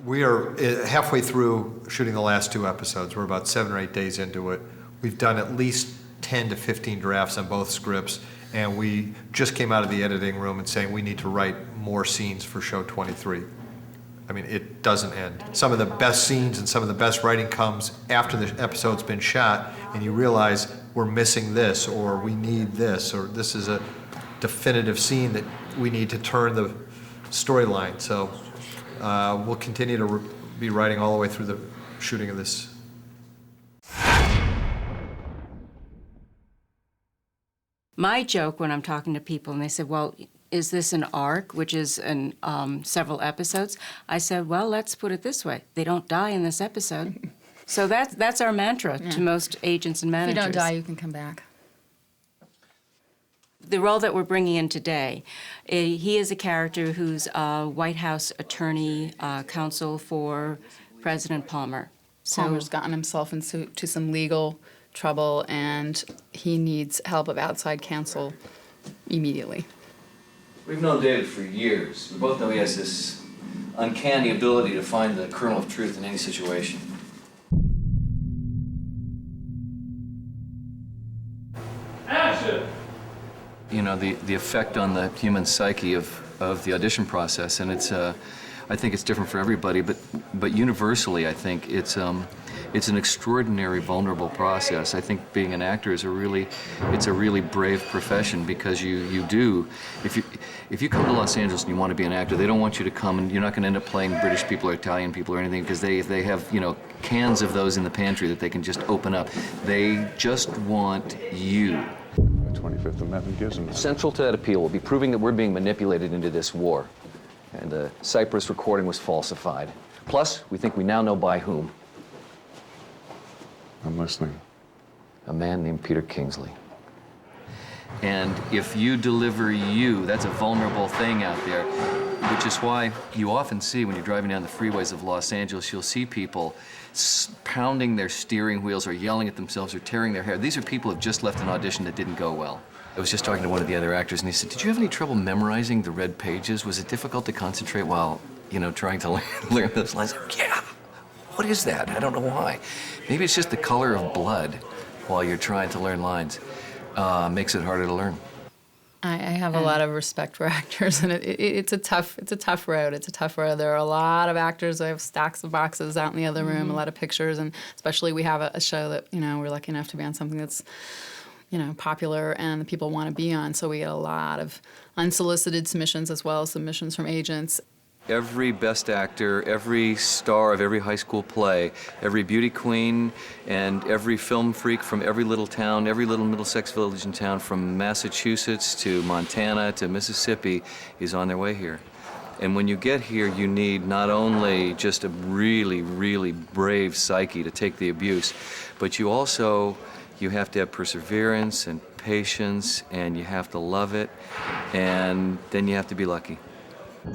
We are halfway through shooting the last 2 episodes. We're about 7 or 8 days into it. We've done at least 10 to 15 drafts on both scripts, and we just came out of the editing room and saying we need to write more scenes for show 23. I mean, it doesn't end. Some of the best scenes and some of the best writing comes after the episode's been shot, and you realize we're missing this, or we need this, or this is a definitive scene that we need to turn the storyline. So we'll continue to be writing all the way through the shooting of this. My joke when I'm talking to people and they said, well, is this an arc, which is in several episodes? I said, well, let's put it this way. They don't die in this episode. So that's our mantra to most agents and managers. If you don't die, you can come back. The role that we're bringing in today, he is a character who's a White House attorney counsel for President Palmer. So Palmer's gotten himself into some legal trouble, and he needs help of outside counsel immediately. We've known David for years. We both know he has this uncanny ability to find the kernel of truth in any situation. Action! You know, the effect on the human psyche of the audition process, and it's I think it's different for everybody, but universally I think it's an extraordinary vulnerable process. I think being an actor is a really brave profession, because you do, if you come to Los Angeles and you want to be an actor, they don't want you to come, and you're not going to end up playing British people or Italian people or anything, because they have, you know, cans of those in the pantry that they can just open up. They just want you. The 25th Amendment gives them that. Central to that appeal will be proving that we're being manipulated into this war. And the Cyprus recording was falsified. Plus, we think we now know by whom. I'm listening. A man named Peter Kingsley. And if you deliver you, that's a vulnerable thing out there, which is why you often see when you're driving down the freeways of Los Angeles, you'll see people pounding their steering wheels or yelling at themselves or tearing their hair. These are people who have just left an audition that didn't go well. I was just talking to one of the other actors, and he said, did you have any trouble memorizing the red pages? Was it difficult to concentrate while, you know, trying to learn those lines? Yeah. What is that? I don't know why. Maybe it's just the color of blood while you're trying to learn lines. Makes it harder to learn. I have a lot of respect for actors, and it's a tough road. It's a tough road. There are a lot of actors who have stacks of boxes out in the other room, a lot of pictures, and especially we have a show that, you know, we're lucky enough to be on something that's, you know, popular and the people want to be on. So we get a lot of unsolicited submissions as well as submissions from agents. Every best actor, every star of every high school play, every beauty queen, and every film freak from every little town, every little Middlesex village and town, from Massachusetts to Montana to Mississippi, is on their way here. And when you get here, you need not only just a really, really brave psyche to take the abuse, but you have to have perseverance and patience, and you have to love it, and then you have to be lucky. I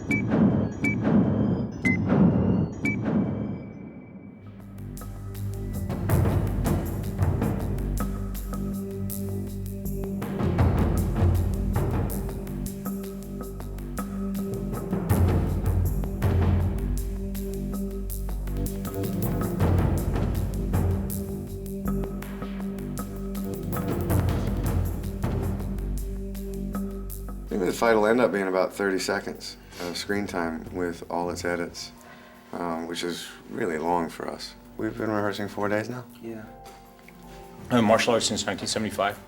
think the fight will end up being about 30 seconds of screen time with all its edits, which is really long for us. We've been rehearsing 4 days now. Yeah. Martial arts since 1975.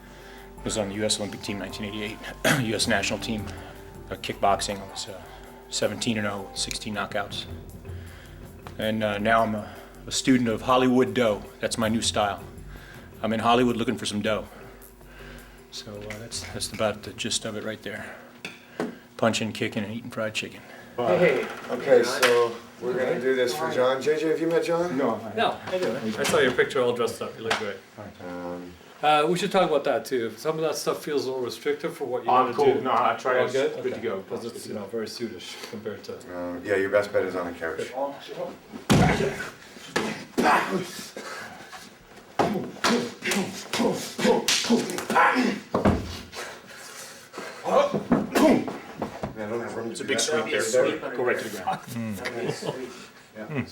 Was on the U.S. Olympic team 1988, U.S. national team. Kickboxing, I was 17-0, 16 knockouts. And now I'm a student of Hollywood dough. That's my new style. I'm in Hollywood looking for some dough. So that's about the gist of it right there. Punching, kicking, and eating fried chicken. Hey. Okay, so we're gonna do this for John. JJ, have you met John? No, I do. I saw your picture all dressed up. You look great. We should talk about that too. Some of that stuff feels a little restrictive for what you want to do. No, I try All good? good to go. Because it's very suitish compared to. Yeah, your best bet is on a couch. It's a big sweep there. Go right to the ground. Bang,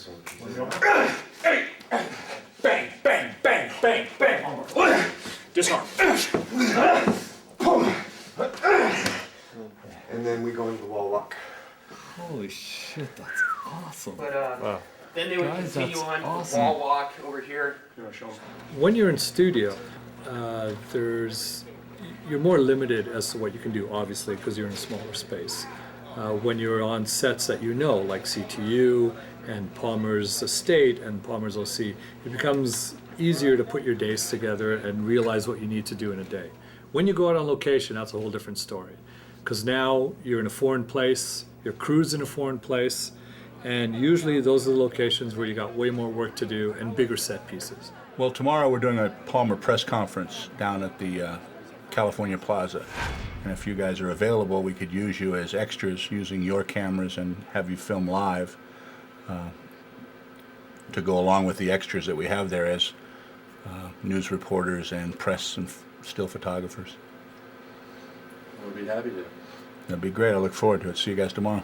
bang, bang, bang, bang. Disarm. And then we go into the wall lock. Holy shit, that's awesome. But then they would Guys, continue that's on awesome. wall walk over here. When you're in studio, you're more limited as to what you can do, obviously, because you're in a smaller space. When you're on sets that you know, like CTU and Palmer's Estate and Palmer's OC, it becomes easier to put your days together and realize what you need to do in a day. When you go out on location, that's a whole different story. Because now you're in a foreign place, your crew's in a foreign place, and usually those are the locations where you got way more work to do and bigger set pieces. Well, tomorrow we're doing a Palmer press conference down at the California Plaza. And if you guys are available, we could use you as extras using your cameras and have you film live to go along with the extras that we have there as news reporters and press and still photographers. We'll be happy to. That'd be great. I look forward to it. See you guys tomorrow.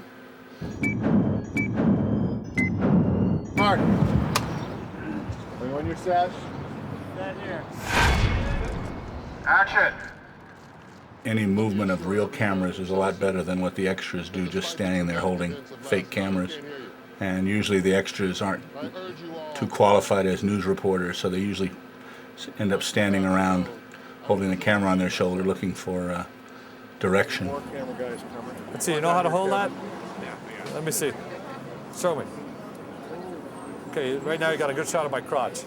Mark, are you on your sash? Stand here. Action! Any movement of real cameras is a lot better than what the extras do, just standing there holding fake cameras. And usually the extras aren't too qualified as news reporters, so they usually end up standing around holding the camera on their shoulder looking for direction. Let's see, you know how to hold that? Let me see. Show me. Okay, right now you got a good shot of my crotch.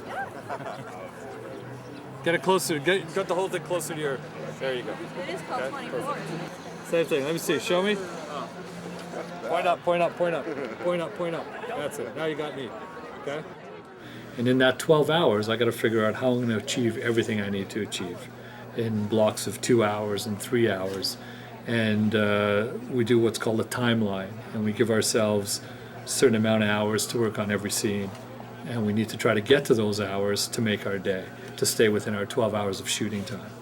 Get it closer, get the whole thing closer to your, there you go. It is called 24. Same thing, let me see, show me. Point up, point up, point up, point up, point up. That's it, now you got me, okay? And in that 12 hours, I gotta figure out how I'm gonna achieve everything I need to achieve in blocks of 2 hours and 3 hours. And we do what's called a timeline, and we give ourselves a certain amount of hours to work on every scene. And we need to try to get to those hours to make our day, to stay within our 12 hours of shooting time.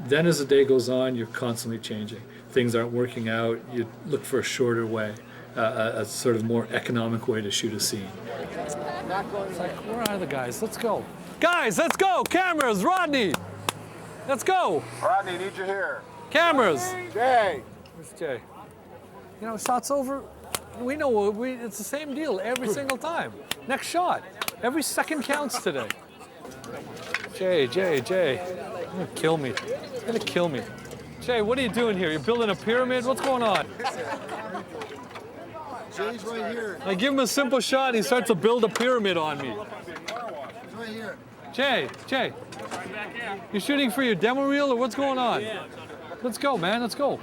Then as the day goes on, you're constantly changing. Things aren't working out, you look for a shorter way, a sort of more economic way to shoot a scene. It's like, where are the guys? Let's go. Guys, let's go! Cameras, Rodney! Let's go! Rodney, need you here. Cameras! Jay! Where's Jay? You know, shots over, we know it's the same deal every single time. Next shot. Every second counts today. Jay. You're gonna kill me. It's gonna kill me. Jay, what are you doing here? You're building a pyramid? What's going on? Jay's right here. I give him a simple shot and he starts to build a pyramid on me. He's right here. Jay. You shooting for your demo reel or what's going on? Let's go, man, let's go.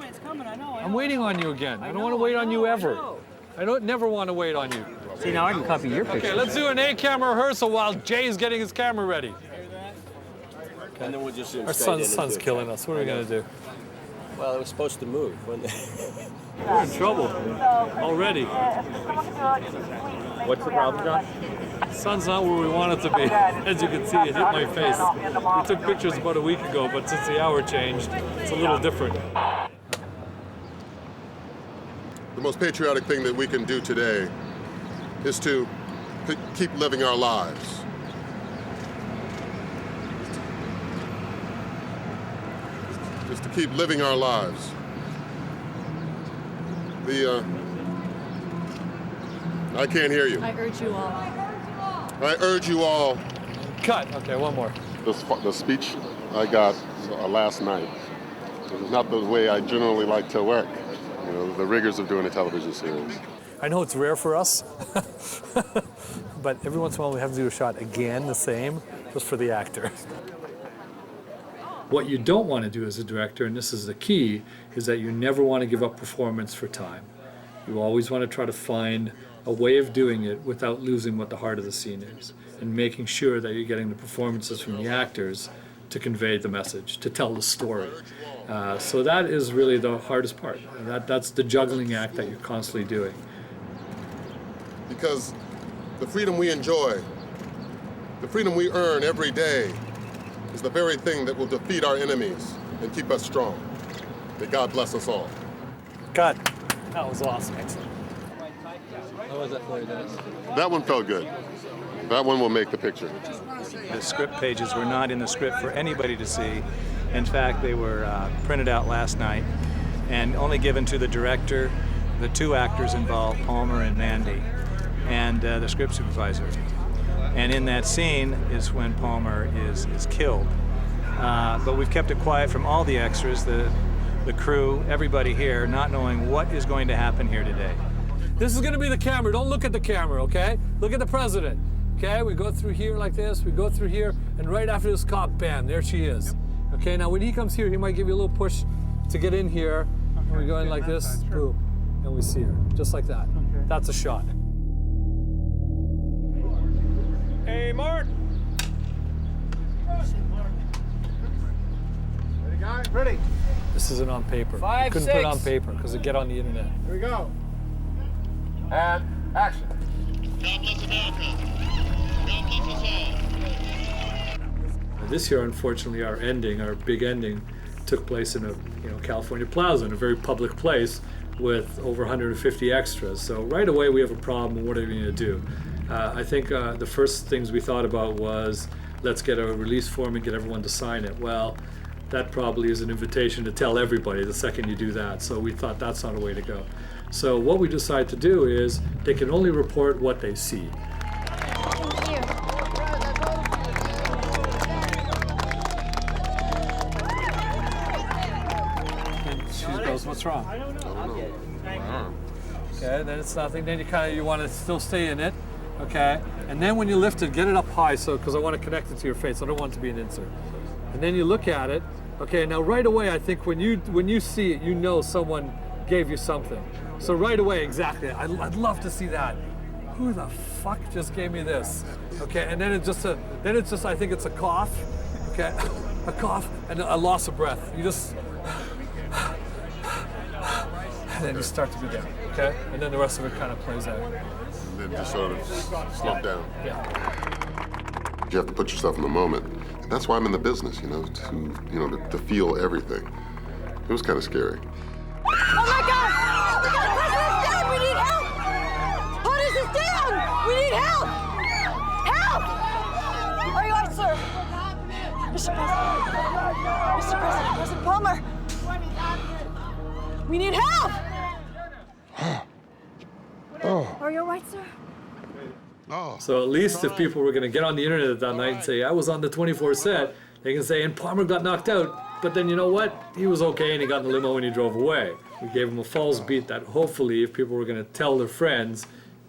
It's coming, I know. I'm waiting on you again. I don't want to wait on you ever. I don't never want to wait on you. See, now I can copy your picture. Okay, let's do an A-camera rehearsal while Jay's getting his camera ready. And then we'll just Our son's killing us. What are we going to do? Well, it was supposed to move. We're in trouble already. What's the problem, John? Sun's not where we want it to be. As you can see, it hit my face. We took pictures about a week ago, but since the hour changed, it's a little different. The most patriotic thing that we can do today is to keep living our lives. Just to keep living our lives. I can't hear you. I urge you all. I urge you all. Cut. Okay, one more. The speech I got last night is not the way I generally like to work. You know, the rigors of doing a television series. I know it's rare for us, but every once in a while we have to do a shot again, the same, just for the actor. What you don't want to do as a director, and this is the key, is that you never want to give up performance for time. You always want to try to find a way of doing it without losing what the heart of the scene is, and making sure that you're getting the performances from the actors to convey the message, to tell the story. So that is really the hardest part. That's the juggling act that you're constantly doing. Because the freedom we enjoy, the freedom we earn every day, is the very thing that will defeat our enemies and keep us strong. May God bless us all. Cut. That was awesome. Excellent. How was that for you, Dennis? That one felt good. That one will make the picture. The script pages were not in the script for anybody to see. In fact, they were printed out last night and only given to the director, the two actors involved, Palmer and Mandy, and the script supervisor. And in that scene is when Palmer is killed. But we've kept it quiet from all the extras, the crew, everybody here, not knowing what is going to happen here today. This is going to be the camera. Don't look at the camera, okay? Look at the president. Okay, we go through here like this, we go through here, and right after this cop, bam, there she is. Okay, now when he comes here, he might give you a little push to get in here, and we go in like this, boom, and we see her, just like that. That's a shot. Hey, Mark! Ready, guy? Ready. This isn't on paper. 5, Couldn't 6. put it on paper because it get on the internet. Here we go. And action. God bless America. God bless us all. This year, unfortunately, our big ending, took place in a California Plaza, in a very public place with over 150 extras. So right away we have a problem. What are we going to do? I think the first things we thought about was, let's get a release form and get everyone to sign it. Well, that probably is an invitation to tell everybody the second you do that. So we thought that's not a way to go. So what we decided to do is they can only report what they see. And she goes, what's wrong? I don't know. Okay, then it's nothing. Then you want to still stay in it. Okay, and then when you lift it, get it up high, so because I want to connect it to your face. I don't want it to be an insert. And then you look at it. Okay, now right away, I think when you see it, you know someone gave you something. So right away, exactly. I'd love to see that. Who the fuck just gave me this? Okay, and then it's just I think it's a cough. Okay, a cough and a loss of breath. You just, and then you start to go down. Okay, and then the rest of it kind of plays out. And then just sort of slump down. Yeah. You have to put yourself in the moment. And that's why I'm in the business, to feel everything. It was kind of scary. Oh my God! Oh my God! President's down! We need help! POTUS is down! We need help! Help! Are you on, sir? Mr. President, President Palmer. We need help! Are you all right, sir? So at least if people were going to get on the internet that night and say, I was on the 24 set, they can say, and Palmer got knocked out, but then you know what? He was okay and he got in the limo and he drove away. We gave him a false beat that hopefully if people were going to tell their friends,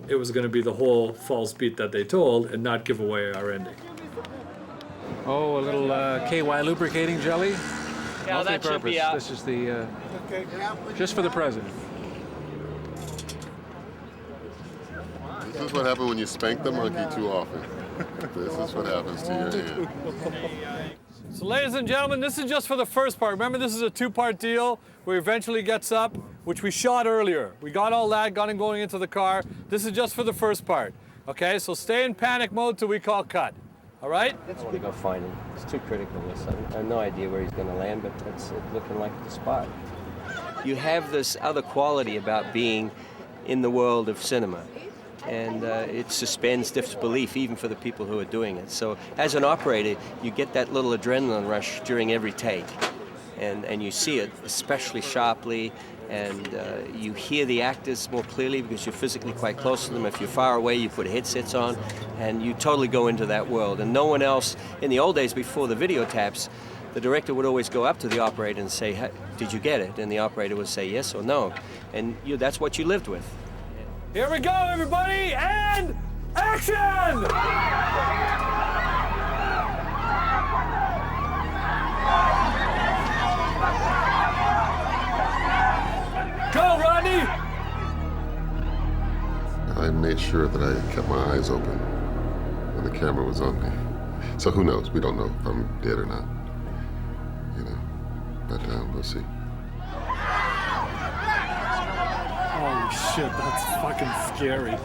it was going to be the whole false beat that they told and not give away our ending. Oh, a little KY lubricating jelly. Yeah, that should be out. This is the just for the president. This is what happens when you spank the monkey too often. This is what happens to your hand. So ladies and gentlemen, this is just for the first part. Remember, this is a two-part deal where he eventually gets up, which we shot earlier. We got all that, got him going into the car. This is just for the first part. Okay, so stay in panic mode till we call cut. All right? I want to go find him. It's too critical, this. I have no idea where he's going to land, but it's looking like the spot. You have this other quality about being in the world of cinema. And it suspends disbelief even for the people who are doing it. So as an operator, you get that little adrenaline rush during every take. And you see it especially sharply, and you hear the actors more clearly because you're physically quite close to them. If you're far away, you put headsets on, and you totally go into that world. And no one else, in the old days before the video taps, the director would always go up to the operator and say, hey, did you get it? And the operator would say yes or no. And that's what you lived with. Here we go, everybody, and action! Go, Rodney! I made sure that I kept my eyes open when the camera was on me. So who knows? We don't know if I'm dead or not. But we'll see. Holy shit, that's fucking scary.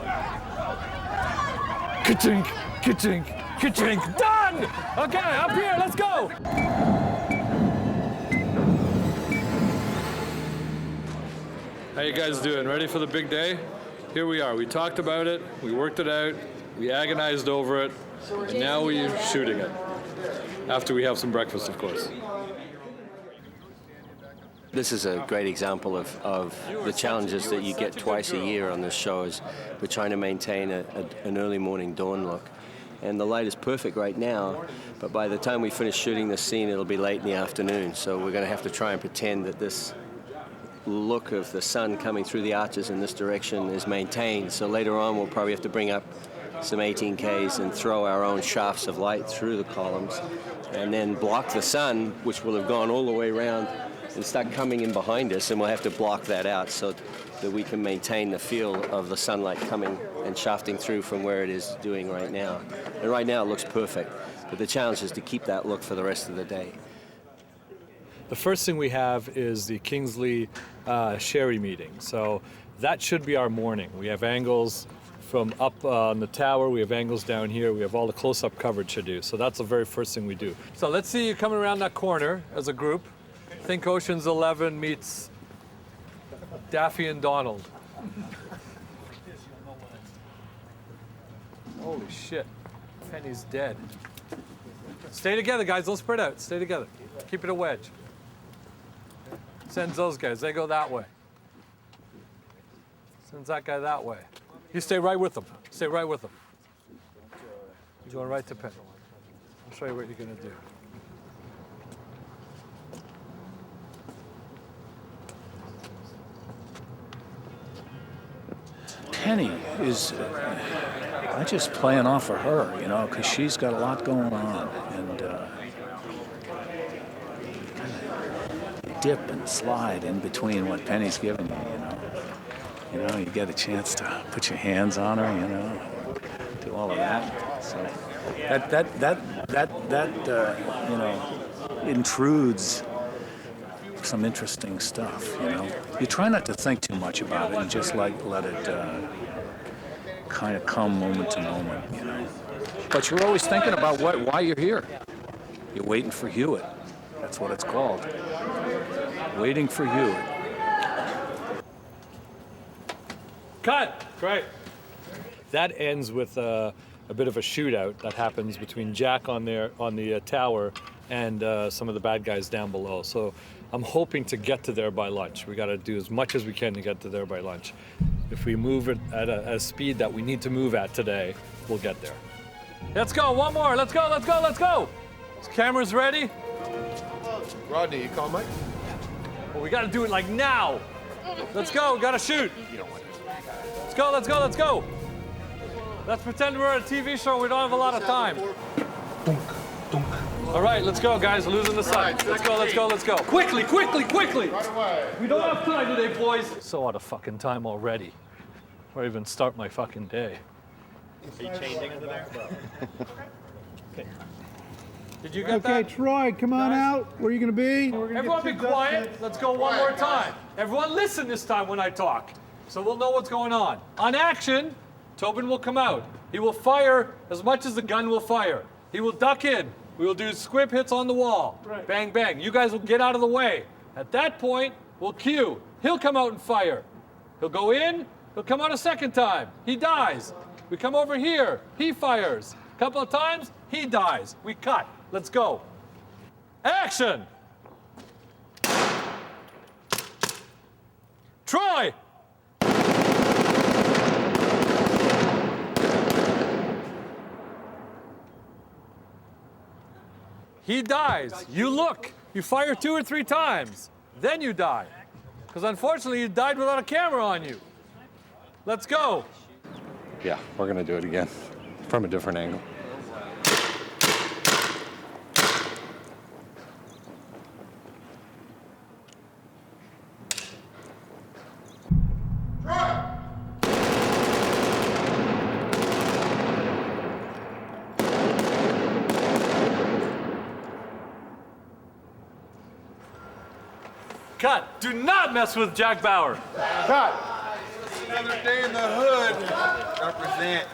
Ka-chink, ka-chink, ka-chink, done! Okay, up here, let's go! How you guys doing? Ready for the big day? here we are. We talked about it, we worked it out, we agonized over it, and now we're shooting it. After we have some breakfast, of course. This is a great example of the challenges that you get twice a year on this show. Is we're trying to maintain an early morning dawn look. And the light is perfect right now, but by the time we finish shooting this scene, it'll be late in the afternoon. So we're going to have to try and pretend that this look of the sun coming through the arches in this direction is maintained. So later on, we'll probably have to bring up some 18Ks and throw our own shafts of light through the columns, and then block the sun, which will have gone all the way around, and start coming in behind us, and we'll have to block that out so that we can maintain the feel of the sunlight coming and shafting through from where it is doing right now. And right now it looks perfect, but the challenge is to keep that look for the rest of the day. The first thing we have is the Kingsley Sherry meeting. So that should be our morning. We have angles from up on the tower, we have angles down here, we have all the close-up coverage to do. So that's the very first thing we do. So let's see you coming around that corner as a group. Think Ocean's 11 meets Daffy and Donald. Holy shit, Penny's dead. Stay together, guys, don't spread out, stay together. Keep it a wedge. Sends those guys, they go that way. Sends that guy that way. You stay right with them, stay right with them. You're going right to Penny. I'll show you what you're gonna do. Penny is not just playing off of her, you know, because she's got a lot going on, and kind of dip and slide in between what Penny's giving you, you know. You know, you get a chance to put your hands on her, you know, do all of that. So that you know, intrudes some interesting stuff, you know. You try not to think too much about it and just let it kind of come moment to moment, you know. But you're always thinking about why you're here. You're waiting for Hewitt. That's what it's called. Waiting for Hewitt. Cut! Great. That ends with a bit of a shootout that happens between Jack on the tower and some of the bad guys down below. So I'm hoping to get to there by lunch. We got to do as much as we can to get to there by lunch. If we move it at a speed that we need to move at today, we'll get there. Let's go, one more. Let's go, let's go, let's go. Is cameras ready? Rodney, you call Mike? Well, we got to do it like now. Let's go, got to shoot. Let's go, let's go, let's go. Let's pretend we're at a TV show and we don't have a lot of time. All right, let's go, guys. We're losing the sight. Let's go, let's go, let's go. Quickly, quickly, quickly. Right away. We don't have time today, boys. So out of fucking time already. Or even start my fucking day. Are you changing under there? Okay. Did you get that? Okay, Troy, come on out. Where are you going to be? Everyone be quiet. Let's go one more time. Everyone listen this time when I talk, so we'll know what's going on. On action, Tobin will come out. He will fire as much as the gun will fire. He will duck in. We will do squib hits on the wall. Right. Bang, bang. You guys will get out of the way. At that point, we'll cue. He'll come out and fire. He'll go in. He'll come out a second time. He dies. We come over here. He fires. A couple of times, he dies. We cut. Let's go. Action! Troy! He dies. You look. You fire 2 or 3 times. Then you die. Because unfortunately, you died without a camera on you. Let's go. Yeah, we're going to do it again from a different angle. Cut. Do not mess with Jack Bauer. Cut. Another day in the hood. Represent.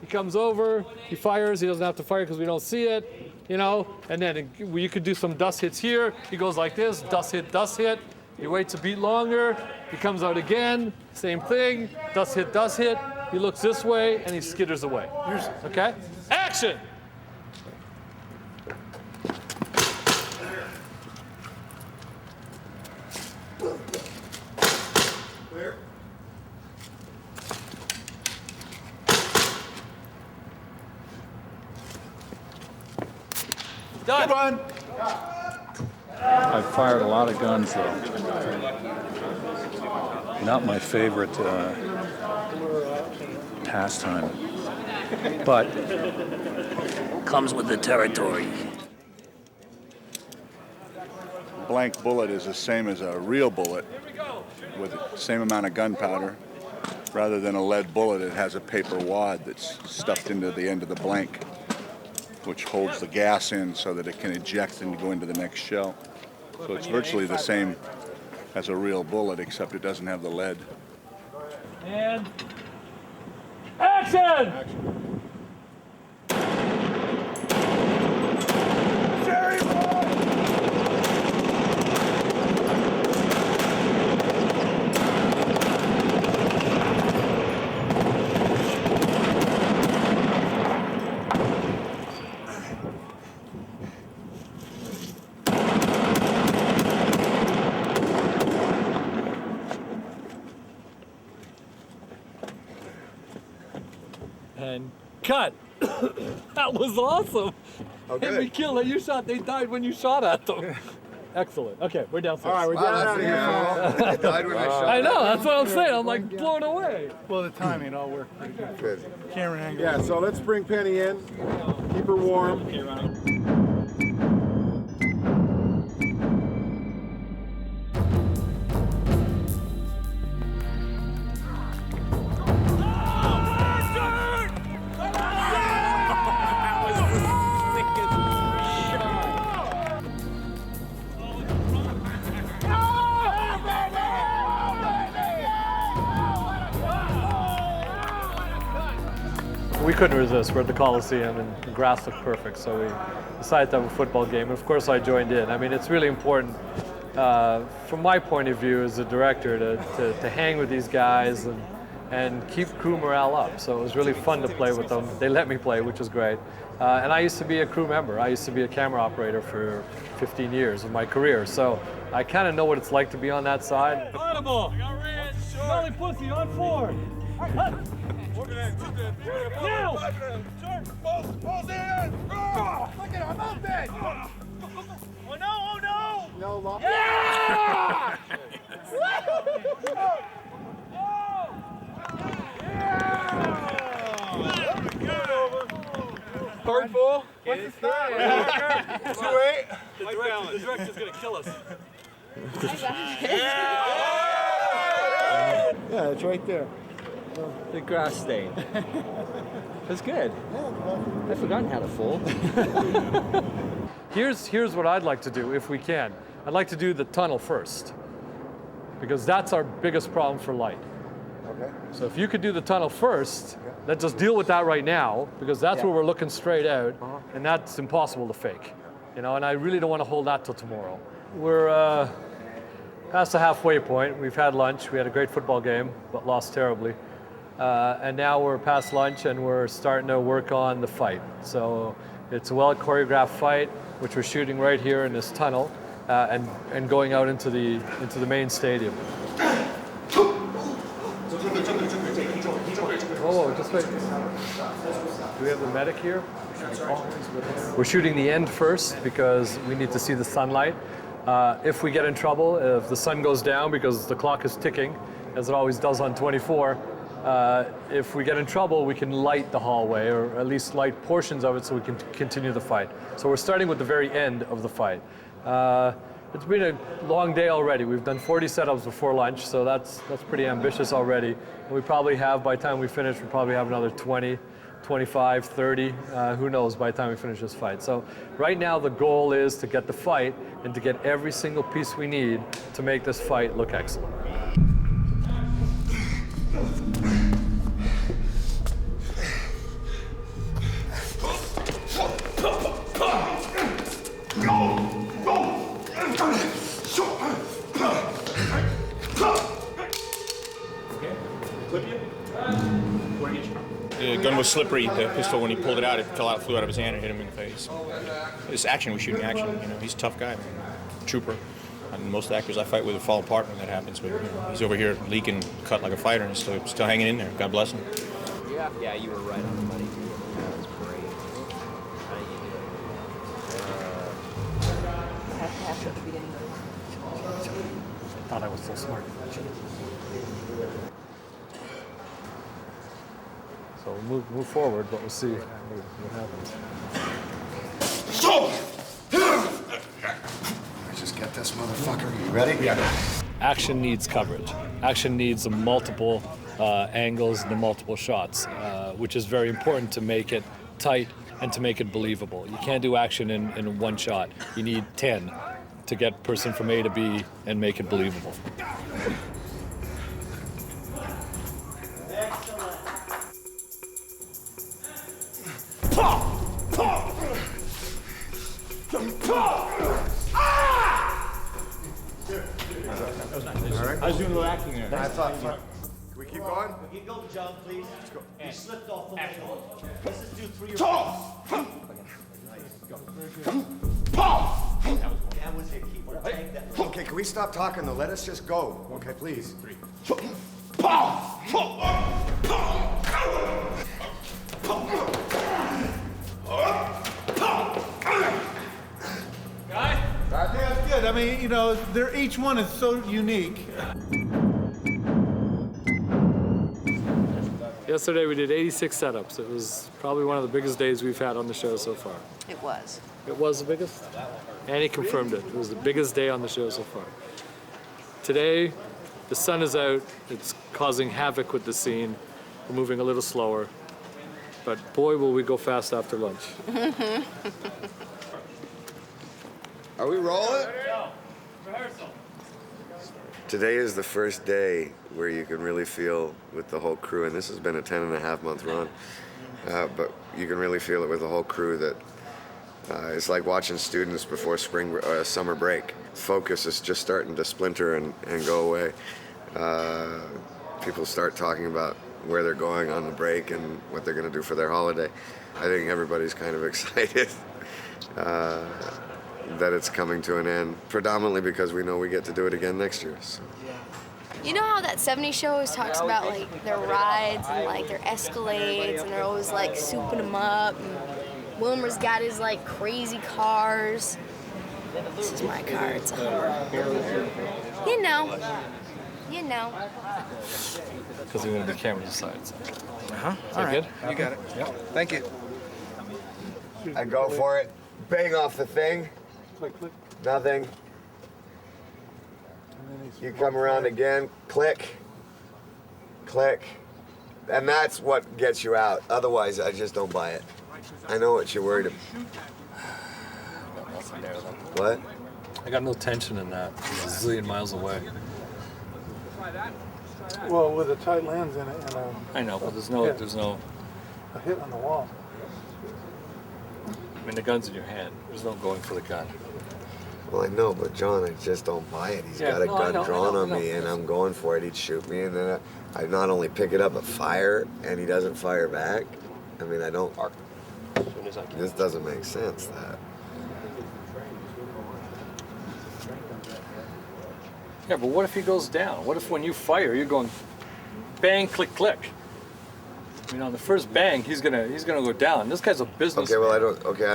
He comes over, he fires, he doesn't have to fire because we don't see it, you know, and then you could do some dust hits here. He goes like this, dust hit, He waits a beat longer. He comes out again. Same thing. Does hit. He looks this way, and he skitters away. Okay? Action! Done. Good one. I've fired a lot of guns, though. Not my favorite pastime, but comes with the territory. Blank bullet is the same as a real bullet with the same amount of gunpowder. Rather than a lead bullet, it has a paper wad that's stuffed into the end of the blank, which holds the gas in so that it can eject and go into the next shell. So it's virtually the same as a real bullet, except it doesn't have the lead. And action! And cut. That was awesome. Okay. Every kill that you shot, they died when you shot at them. Excellent. Okay, we're downstairs. All right, we're down here. Died when I shot. I know, that's what I'm saying. I'm like blown away. Well, the timing all worked pretty good. Camera angle. Yeah, so let's bring Penny in. Keep her warm. We couldn't resist. We're at the Coliseum and the grass looked perfect, so we decided to have a football game. And of course, I joined in. I mean, it's really important from my point of view as a director to hang with these guys and keep crew morale up. So it was really fun to play with them. They let me play, which was great. And I used to be a crew member. I used to be a camera operator for 15 years of my career. So I kind of know what it's like to be on that side. Audible! Smelly pussy on 4. Now! Balls in! Look at him, up there! Oh no, oh no! No, long. Yeah! Third ball? What's the style? 2-8? The director's gonna kill us. Yeah, it's right there. The grass stain. That's good. I've forgotten how to fall. Here's what I'd like to do, if we can. I'd like to do the tunnel first, because that's our biggest problem for light. Okay. So if you could do the tunnel first, let's just deal with that right now, because that's where we're looking straight out, and that's impossible to fake. You know, and I really don't want to hold that till tomorrow. We're past the halfway point. We've had lunch. We had a great football game, but lost terribly. And now we're past lunch and we're starting to work on the fight. So it's a well choreographed fight, which we're shooting right here in this tunnel and going out into the main stadium. Oh, just wait. Do we have the medic here? We're shooting the end first because we need to see the sunlight. If we get in trouble, if the sun goes down because the clock is ticking, as it always does on 24, if we get in trouble, we can light the hallway, or at least light portions of it so we can continue the fight. So we're starting with the very end of the fight. It's been a long day already. We've done 40 setups before lunch, so that's pretty ambitious already. And we probably have, by the time we finish, we'll probably have another 20, 25, 30, who knows by the time we finish this fight. So right now the goal is to get the fight and to get every single piece we need to make this fight look excellent. was slippery. The pistol, when he pulled it out, it flew out of his hand and hit him in the face. It's action. We shooting action. You know, he's a tough guy, man. Trooper. And most actors I fight with fall apart when that happens. But you know, he's over here leaking, cut like a fighter, and still hanging in there. God bless him. Yeah, you were right on the money. That was great. How do you do it? At the beginning. I thought I was so smart. So we'll move forward, but we'll see what happens. Just get this motherfucker. You ready? Yeah. Action needs coverage. Action needs the multiple angles and the multiple shots, which is very important to make it tight and to make it believable. You can't do action in one shot. You need 10 to get person from A to B and make it believable. I was doing a little acting there. I thought. Can we keep going? We can go, John, please. Let's go. You slipped off the leg. Let's just do 3 or 4. That was it, Kiefer. Take that. Okay, can we stop talking though? Let us just go. Okay, please. 3. I think that's good. I mean, you know, each one is so unique. Yesterday we did 86 setups. It was probably one of the biggest days we've had on the show so far. It was. It was the biggest? And he confirmed it. It was the biggest day on the show so far. Today, the sun is out. It's causing havoc with the scene. We're moving a little slower. But boy, will we go fast after lunch. Are we rolling? Rehearsal. Today is the first day where you can really feel with the whole crew, and this has been a 10.5-month run, but you can really feel it with the whole crew that it's like watching students before summer break. Focus is just starting to splinter and go away. People start talking about where they're going on the break and what they're going to do for their holiday. I think everybody's kind of excited that it's coming to an end, predominantly because we know we get to do it again next year. So. You know how that 70s show always talks about like their rides and like their Escalades, and they're always like souping them up, and Wilmer's got his like crazy cars. This is my car, it's a Hummer. You know. Because we're going to do cameras aside. So. Uh-huh. Is that good? You got it. Yep. Thank you. I go for it. Bang off the thing. Click, click. Nothing. You come around again. Click. Click. And that's what gets you out. Otherwise, I just don't buy it. I know what you're worried about. What? I got no tension in that. It's a zillion miles away. Well, with a tight lens in it and I know, but there's no a hit on the wall. I mean, the gun's in your hand. There's no going for the gun. Well, I know, but John, I just don't buy it. He's got a gun drawn on me, and I'm going for it. He'd shoot me, and then I not only pick it up, but fire, and he doesn't fire back. I mean, I don't. As soon as I can. This doesn't make sense. That. Yeah, but what if he goes down? What if when you fire, you're going bang, click, click? I mean, on the first bang, he's gonna go down. This guy's a businessman. Okay, well, I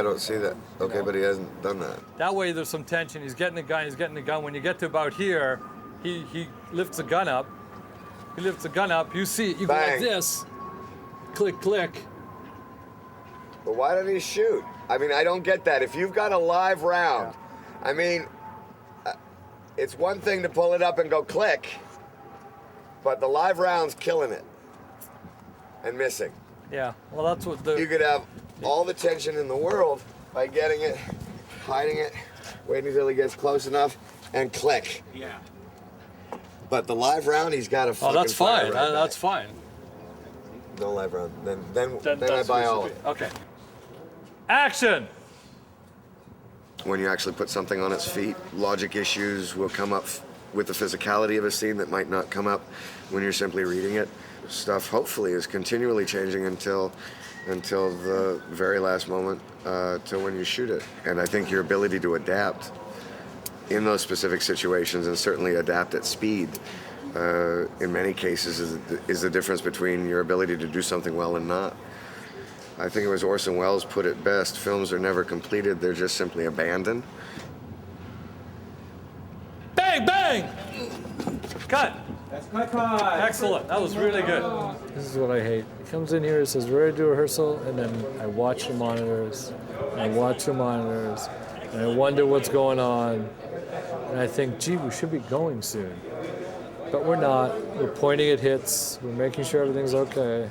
don't see that. Okay, but he hasn't done that. That way, there's some tension. He's getting the gun. When you get to about here, he lifts the gun up. He lifts the gun up. You see it. You Bang. go like this. Click, click. But why did he shoot? I mean, I don't get that. If you've got a live round, I mean, it's one thing to pull it up and go click, but the live round's killing it and missing. Yeah, well, that's what the... You could have all the tension in the world by getting it, hiding it, waiting until he gets close enough, and click. Yeah. But the live round, he's got to fucking that's fine. fire right That's fine. No live round. Then I buy all of it. Okay. Action! When you actually put something on its feet, logic issues will come up with the physicality of a scene that might not come up when you're simply reading it. stuff hopefully is continually changing until the very last moment, till when you shoot it. And I think your ability to adapt in those specific situations, and certainly adapt at speed, in many cases is the difference between your ability to do something well and not. I think it was Orson Welles put it best: films are never completed, they're just simply abandoned. Bang, bang! Cut. That's my card. Excellent. That was really good. This is what I hate. He comes in here, he says, ready to do rehearsal, and then I watch the monitors, and I watch the monitors, and I wonder what's going on. And I think, gee, we should be going soon. But we're not. We're pointing at hits. We're making sure everything's okay.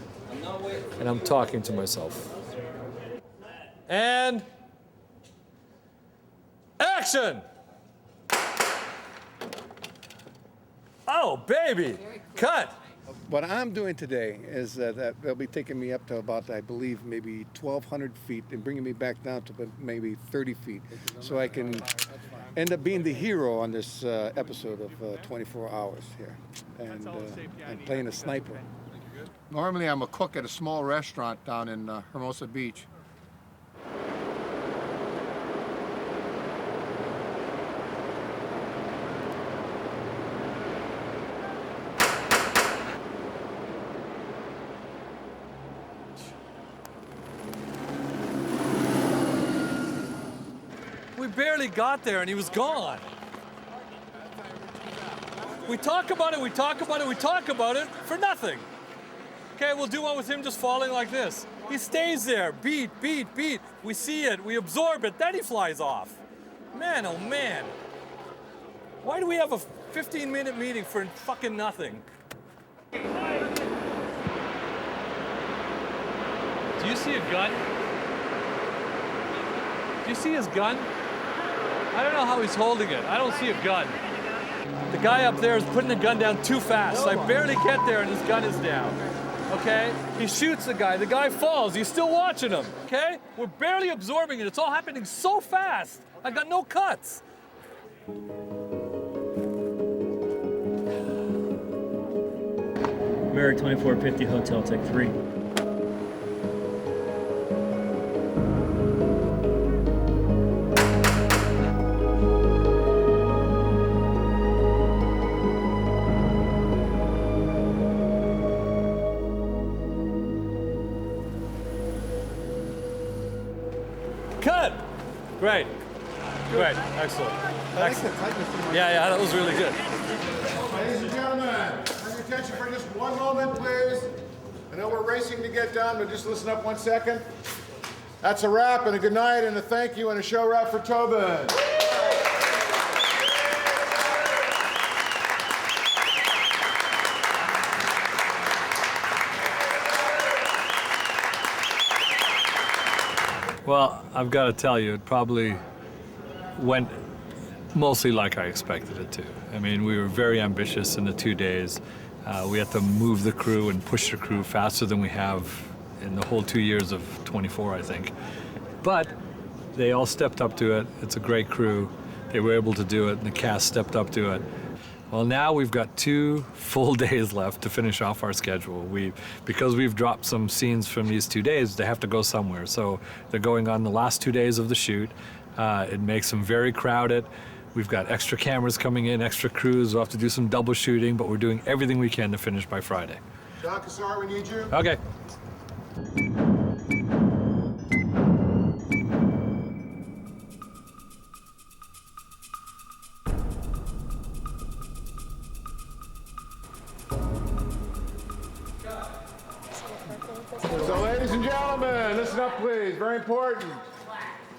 And I'm talking to myself. And action! Oh, baby! Cut! What I'm doing today is that they'll be taking me up to about, I believe, maybe 1,200 feet and bringing me back down to maybe 30 feet, so I can end up being the hero on this episode of 24 Hours here, and I'm playing a sniper. Normally, I'm a cook at a small restaurant down in Hermosa Beach. We barely got there and he was gone. We talk about it, we talk about it, we talk about it for nothing. Okay, we'll do one with him just falling like this. He stays there, beat, beat, beat. We see it, we absorb it, then he flies off. Man, oh man. Why do we have a 15-minute meeting for fucking nothing? Do you see a gun? Do you see his gun? I don't know how he's holding it. I don't see a gun. The guy up there is putting the gun down too fast. I barely get there and his gun is down. Okay? He shoots the guy falls. He's still watching him. Okay? We're barely absorbing it. It's all happening so fast. I got no cuts. American 2450 Hotel, take 3. Cut! Great. Great. Excellent. Excellent. Yeah, that was really good. Ladies and gentlemen, have your attention for just one moment, please. I know we're racing to get done, but just listen up 1 second. That's a wrap and a good night and a thank you and a show wrap for Tobin. Well, I've got to tell you, it probably went mostly like I expected it to. I mean, we were very ambitious in the 2 days. We had to move the crew and push the crew faster than we have in the whole 2 years of 24, I think. But they all stepped up to it. It's a great crew. They were able to do it, and the cast stepped up to it. Well, now we've got 2 full days left to finish off our schedule. Because we've dropped some scenes from these 2 days, they have to go somewhere. So they're going on the last 2 days of the shoot. It makes them very crowded. We've got extra cameras coming in, extra crews. We'll have to do some double shooting, but we're doing everything we can to finish by Friday. John Cassar, we need you. Okay. So, ladies and gentlemen, listen up, please. Very important.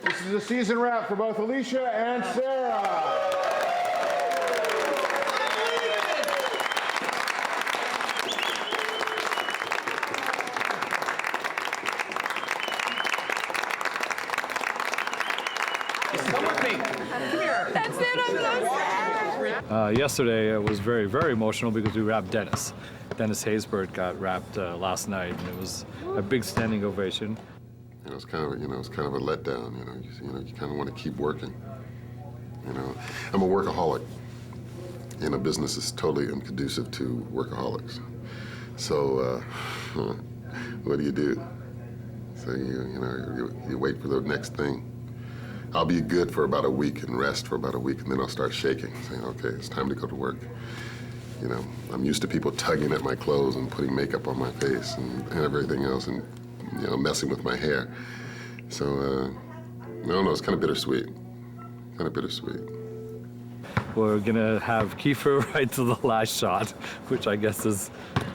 This is a season wrap for both Alicia and Sarah. Come with me. Come here. That's it, I'm so sad. Yesterday was very, very emotional because we wrapped Dennis. Dennis Haysbert got wrapped last night, and it was a big standing ovation. It's kind of a letdown. You kind of want to keep working. I'm a workaholic, and a business is totally unconducive to workaholics. So what do? So you wait for the next thing. I'll be good for about a week and rest for about a week, and then I'll start shaking, saying, okay, it's time to go to work. You know, I'm used to people tugging at my clothes and putting makeup on my face and everything else, and messing with my hair. So I don't know, it's kind of bittersweet. We're gonna have Kiefer right to the last shot, which I guess is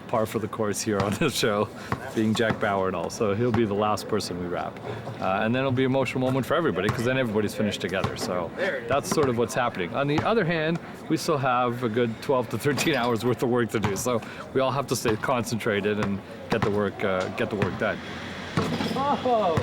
par for the course here on this show, being Jack Bauer and all. So he'll be the last person we wrap. And then it'll be an emotional moment for everybody, because then everybody's finished together. So that's sort of what's happening. On the other hand, we still have a good 12 to 13 hours worth of work to do. So we all have to stay concentrated and get the work done. Oh!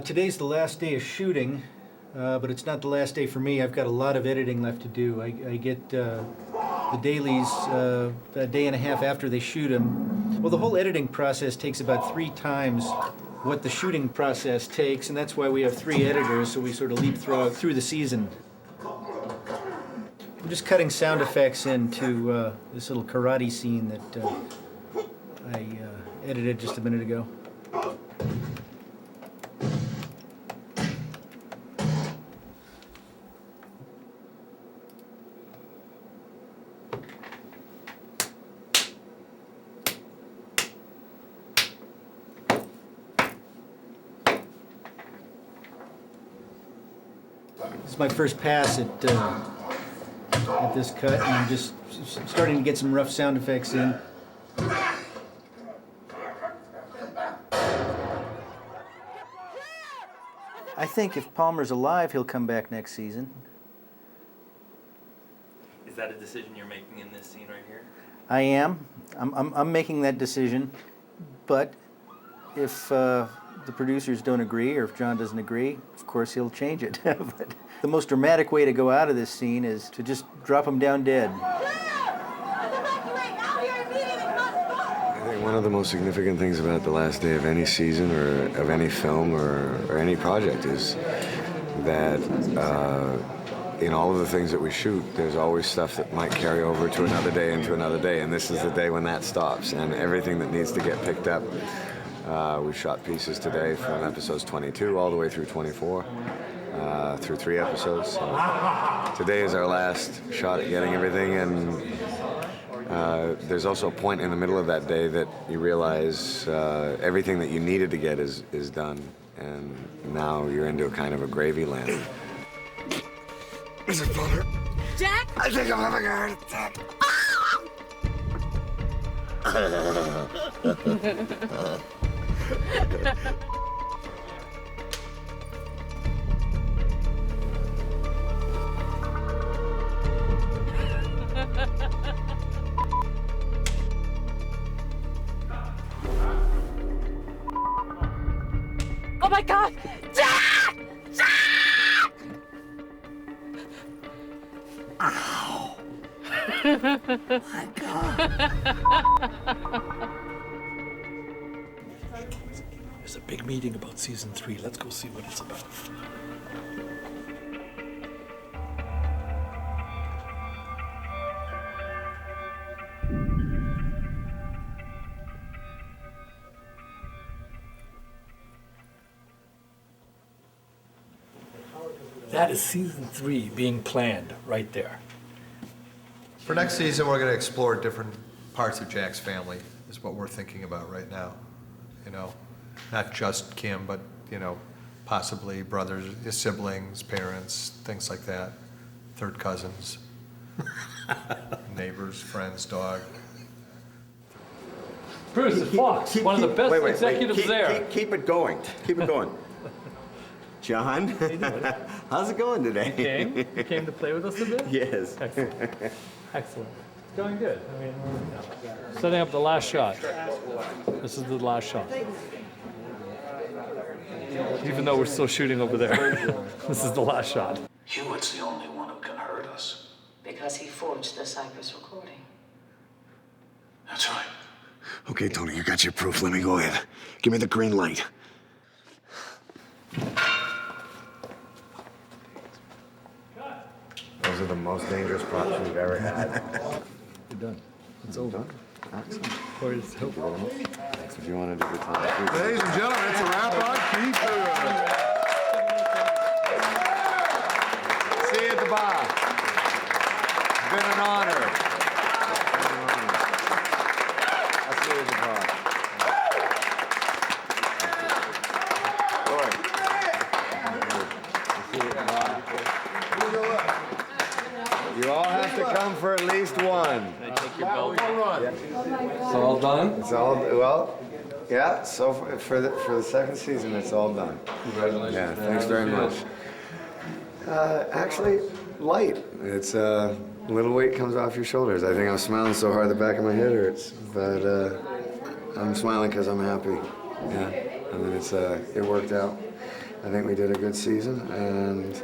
Today's the last day of shooting, but it's not the last day for me. I've got a lot of editing left to do. I get the dailies a day and a half after they shoot them. Well, the whole editing process takes about 3 times what the shooting process takes, and that's why we have 3 editors, so we sort of leapfrog through the season. I'm just cutting sound effects into this little karate scene that I edited just a minute ago. This is my first pass at this cut, and I'm just starting to get some rough sound effects in. I think if Palmer's alive, he'll come back next season. Is that a decision you're making in this scene right here? I am. I'm making that decision, but if the producers don't agree, or if John doesn't agree, of course he'll change it. But the most dramatic way to go out of this scene is to just drop him down dead. I think one of the most significant things about the last day of any season or of any film or any project is that in all of the things that we shoot, there's always stuff that might carry over to another day and to another day, and this is the day when that stops, and everything that needs to get picked up. We shot pieces today from episodes 22 all the way through 24, through 3 episodes. So today is our last shot at getting everything, and there's also a point in the middle of that day that you realize everything that you needed to get is done, and now you're into a kind of a gravy land. Is it butter? Jack? I think I'm having a heart attack. Oh my God! Jack! Jack! Ow! My God. There's a big meeting about season 3. Let's go see what it's about. That is season 3 being planned right there. For next season, we're going to explore different parts of Jack's family, is what we're thinking about right now. You know, not just Kim, but, you know, possibly brothers, his siblings, parents, things like that, third cousins, neighbors, friends, dog. Bruce Fox, one of the best executives there. Keep it going. Keep it going. John, how's it going today? You came to play with us a bit? Yes. Excellent. Excellent. It's going good. I mean, setting up the last shot. This is the last shot. Even though we're still shooting over there, this is the last shot. Hewitt's the only one who can hurt us. Because he forged the Cypress recording. That's right. Okay, Tony, you got your proof. Let me go ahead. Give me the green light. Those are the most dangerous props we've ever had. You're done. It's over. Excellent. Or it's over. Thanks. If you want to do the time. Ladies and gentlemen, it's a wrap on Kiefer. See you at the bar. It's been an honor. I'll see you at the bar. You all have to come for at least one. Can I take your belt? It's all done? It's all, well, yeah, so for the second season, it's all done. Congratulations. Yeah, thanks very much. Actually, light. It's a little weight comes off your shoulders. I think I'm smiling so hard the back of my head hurts, but I'm smiling because I'm happy. Yeah, I mean, it worked out. I think we did a good season, and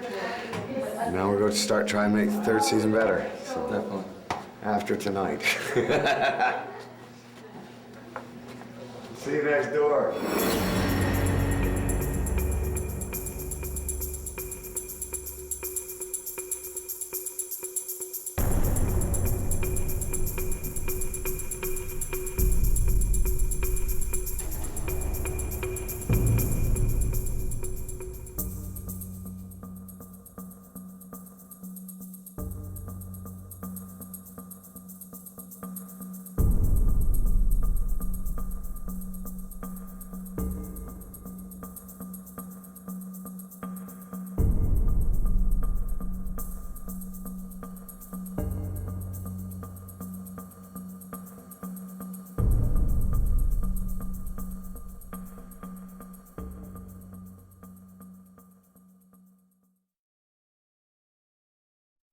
now we're going to start trying to make the third season better. So, definitely. After tonight. See you next door.